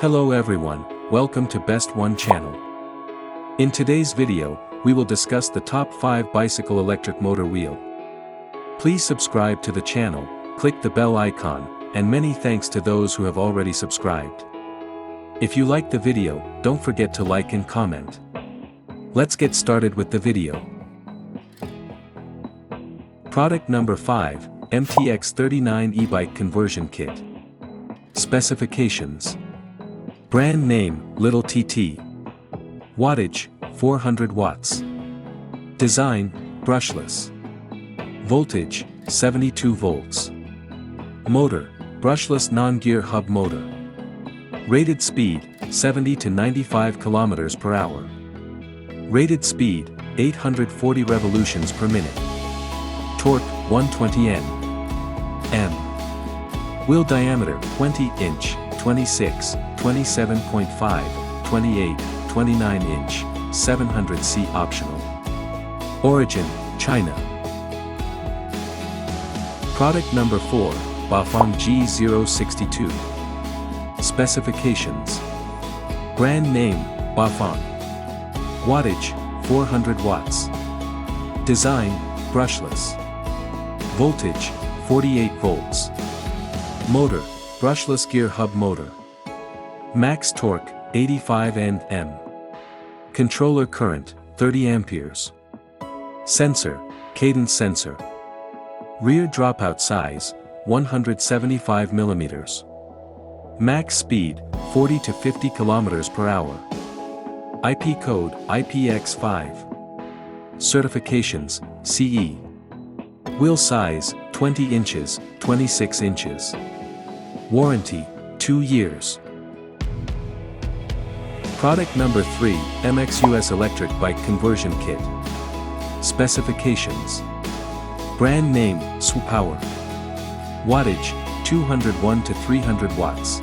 Hello everyone, welcome to Best One channel. In today's video, we will discuss the top 5 bicycle electric motor wheel. Please subscribe to the channel, click the bell icon, and many thanks to those who have already subscribed. If you like the video, don't forget to like and comment. Let's get started with the video. Product number 5, MTX39 e-bike conversion kit. Specifications. Brand name, Little TT. Wattage, 400 watts. Design, brushless. Voltage, 72 volts. Motor, brushless non-gear hub motor. Rated speed, 70 to 95 km per hour. Rated speed, 840 revolutions per minute. Torque, 120 Nm. Wheel diameter, 20 inch, 26, 27.5, 28, 29 inch, 700C optional. Origin, China. Product number 4, Bafang G062. Specifications. Brand name, Bafang. Wattage, 400 watts. Design, brushless. Voltage, 48 volts. Motor, brushless gear hub motor. Max torque, 85 Nm. Controller current, 30 amperes. Sensor, cadence sensor. Rear dropout size, 175 mm. Max speed, 40 to 50 km per hour. IP code, IPX5. Certifications, CE. Wheel size, 20 inches, 26 inches. Warranty, 2 years. Product number 3, MXUS electric bike conversion kit. Specifications. Brand name, Power. Wattage, 201 to 300 watts.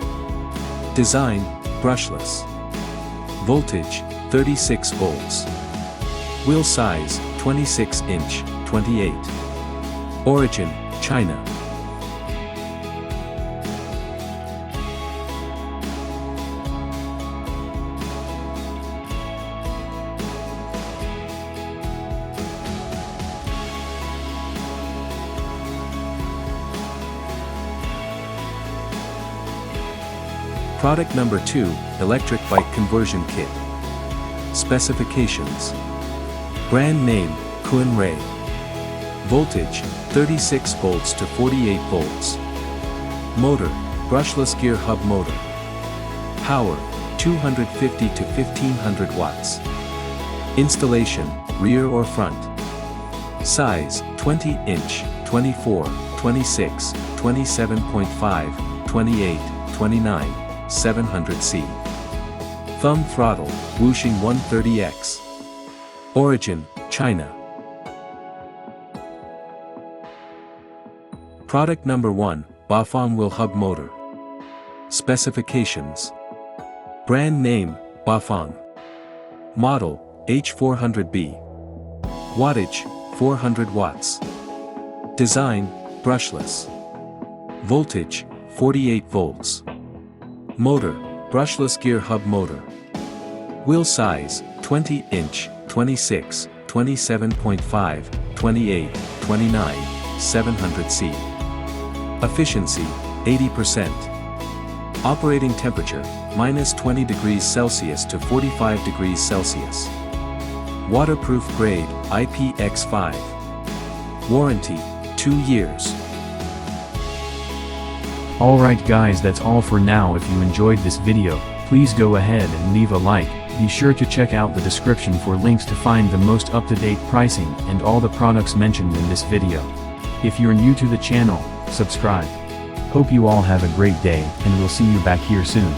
Design, brushless. Voltage, 36 volts. Wheel size, 26 inch, 28. Origin, China. Product number 2, electric bike conversion kit. Specifications. Brand name, Kun Ray. Voltage, 36 volts to 48 volts. Motor, brushless gear hub motor. Power, 250 to 1500 watts. Installation, rear or front. Size, 20 inch, 24, 26, 27.5, 28, 29, 700C. Thumb throttle, Wuxing 130X. Origin, China. Product number 1, Bafang wheel hub motor. Specifications. Brand name, Bafang. Model, H400B. Wattage, 400 watts. Design, brushless. Voltage, 48 volts. Motor, brushless gear hub motor. Wheel size, 20 inch, 26, 27.5, 28, 29, 700C. Efficiency, 80%. Operating temperature, minus 20 degrees Celsius to 45 degrees Celsius. Waterproof grade, IPX5. Warranty, 2 years. Alright guys, that's all for now. If you enjoyed this video, please go ahead and leave a like. Be sure to check out the description for links to find the most up-to-date pricing and all the products mentioned in this video. If you're new to the channel, subscribe. Hope you all have a great day, and we'll see you back here soon.